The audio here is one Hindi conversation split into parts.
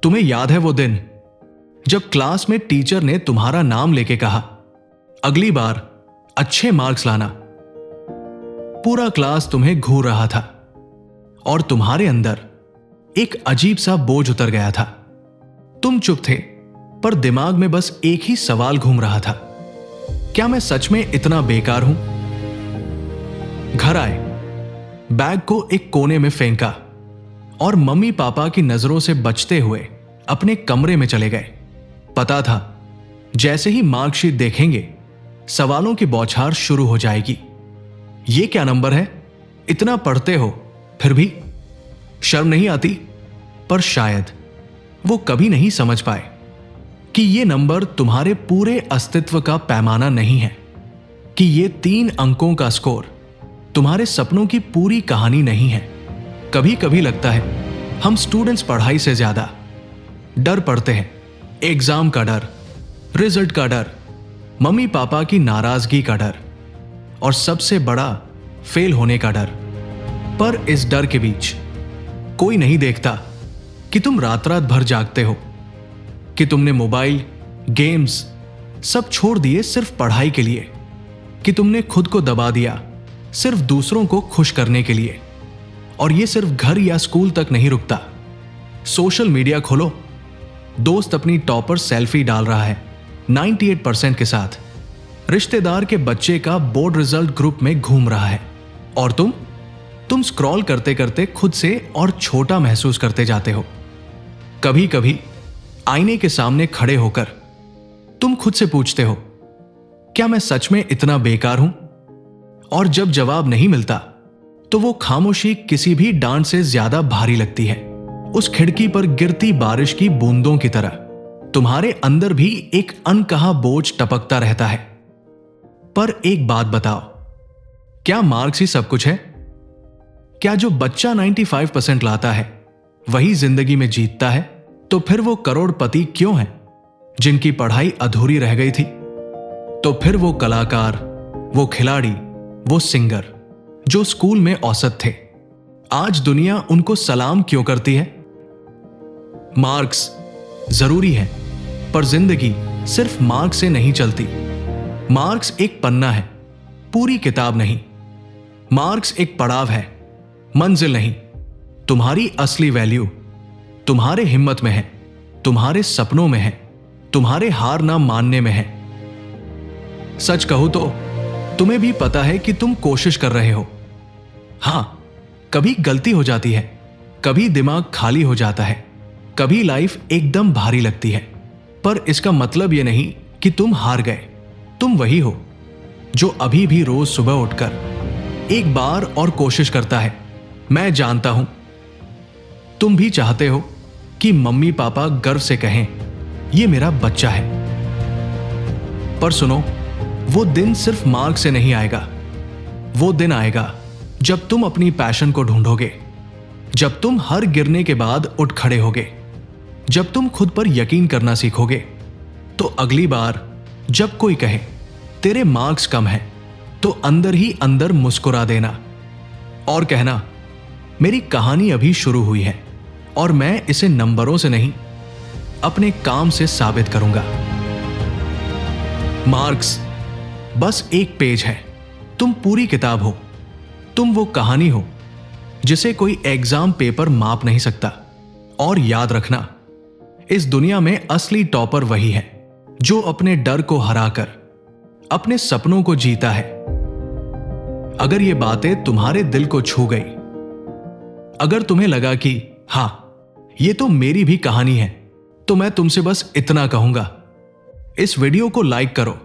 तुम्हें याद है वो दिन जब क्लास में टीचर ने तुम्हारा नाम लेके कहा, अगली बार अच्छे मार्क्स लाना। पूरा क्लास तुम्हें घूर रहा था और तुम्हारे अंदर एक अजीब सा बोझ उतर गया था। तुम चुप थे, पर दिमाग में बस एक ही सवाल घूम रहा था, क्या मैं सच में इतना बेकार हूं? घर आए, बैग को एक कोने में फेंका और मम्मी पापा की नजरों से बचते हुए अपने कमरे में चले गए। पता था जैसे ही मार्कशीट देखेंगे सवालों की बौछार शुरू हो जाएगी। ये क्या नंबर है? इतना पढ़ते हो फिर भी शर्म नहीं आती? पर शायद वो कभी नहीं समझ पाए कि ये नंबर तुम्हारे पूरे अस्तित्व का पैमाना नहीं है, कि ये 3 अंकों का स्कोर तुम्हारे सपनों की पूरी कहानी नहीं है। कभी कभी लगता है हम स्टूडेंट्स पढ़ाई से ज्यादा डर पड़ते हैं। एग्जाम का डर, रिजल्ट का डर, मम्मी पापा की नाराजगी का डर और सबसे बड़ा फेल होने का डर। पर इस डर के बीच कोई नहीं देखता कि तुम रात रात भर जागते हो, कि तुमने मोबाइल, गेम्स सब छोड़ दिए सिर्फ पढ़ाई के लिए, कि तुमने खुद को दबा दिया सिर्फ दूसरों को खुश करने के लिए। और ये सिर्फ घर या स्कूल तक नहीं रुकता। सोशल मीडिया खोलो, दोस्त अपनी टॉपर सेल्फी डाल रहा है 98% के साथ, रिश्तेदार के बच्चे का बोर्ड रिजल्ट ग्रुप में घूम रहा है, और तुम स्क्रॉल करते करते खुद से और छोटा महसूस करते जाते हो। कभी कभी आईने के सामने खड़े होकर तुम खुद से पूछते हो, क्या मैं सच में इतना बेकार हूं? और जब जवाब नहीं मिलता तो वो खामोशी किसी भी डांट से ज्यादा भारी लगती है। उस खिड़की पर गिरती बारिश की बूंदों की तरह तुम्हारे अंदर भी एक अनकहा बोझ टपकता रहता है। पर एक बात बताओ, क्या मार्क्स ही सब कुछ है? क्या जो बच्चा 95% लाता है वही जिंदगी में जीतता है? तो फिर वो करोड़पति क्यों है जिनकी पढ़ाई अधूरी रह गई थी? तो फिर वो कलाकार, वो खिलाड़ी, वो सिंगर जो स्कूल में औसत थे, आज दुनिया उनको सलाम क्यों करती है? मार्क्स जरूरी है, पर जिंदगी सिर्फ मार्क्स से नहीं चलती। मार्क्स एक पन्ना है, पूरी किताब नहीं। मार्क्स एक पड़ाव है, मंजिल नहीं। तुम्हारी असली वैल्यू तुम्हारे हिम्मत में है, तुम्हारे सपनों में है, तुम्हारे हार ना मानने में है। सच कहूं तो तुम्हें भी पता है कि तुम कोशिश कर रहे हो। हां, कभी गलती हो जाती है, कभी दिमाग खाली हो जाता है, कभी लाइफ एकदम भारी लगती है, पर इसका मतलब यह नहीं कि तुम हार गए। तुम वही हो जो अभी भी रोज सुबह उठकर एक बार और कोशिश करता है। मैं जानता हूं तुम भी चाहते हो कि मम्मी पापा गर्व से कहें, यह मेरा बच्चा है। पर सुनो, वो दिन सिर्फ मार्क्स से नहीं आएगा। वो दिन आएगा जब तुम अपनी पैशन को ढूंढोगे, जब तुम हर गिरने के बाद उठ खड़े होगे, जब तुम खुद पर यकीन करना सीखोगे। तो अगली बार जब कोई कहे तेरे मार्क्स कम है, तो अंदर ही अंदर मुस्कुरा देना और कहना, मेरी कहानी अभी शुरू हुई है और मैं इसे नंबरों से नहीं, अपने काम से साबित करूंगा। मार्क्स बस एक पेज है, तुम पूरी किताब हो। तुम वो कहानी हो जिसे कोई एग्जाम पेपर माप नहीं सकता। और याद रखना, इस दुनिया में असली टॉपर वही है जो अपने डर को हराकर अपने सपनों को जीता है। अगर ये बातें तुम्हारे दिल को छू गई, अगर तुम्हें लगा कि हां, ये तो मेरी भी कहानी है, तो मैं तुमसे बस इतना कहूंगा, इस वीडियो को लाइक करो,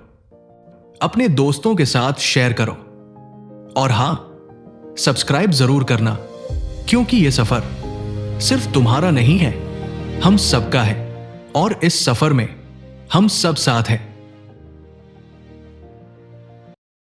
अपने दोस्तों के साथ शेयर करो, और हां, सब्सक्राइब जरूर करना, क्योंकि यह सफर सिर्फ तुम्हारा नहीं है, हम सबका है। और इस सफर में हम सब साथ हैं।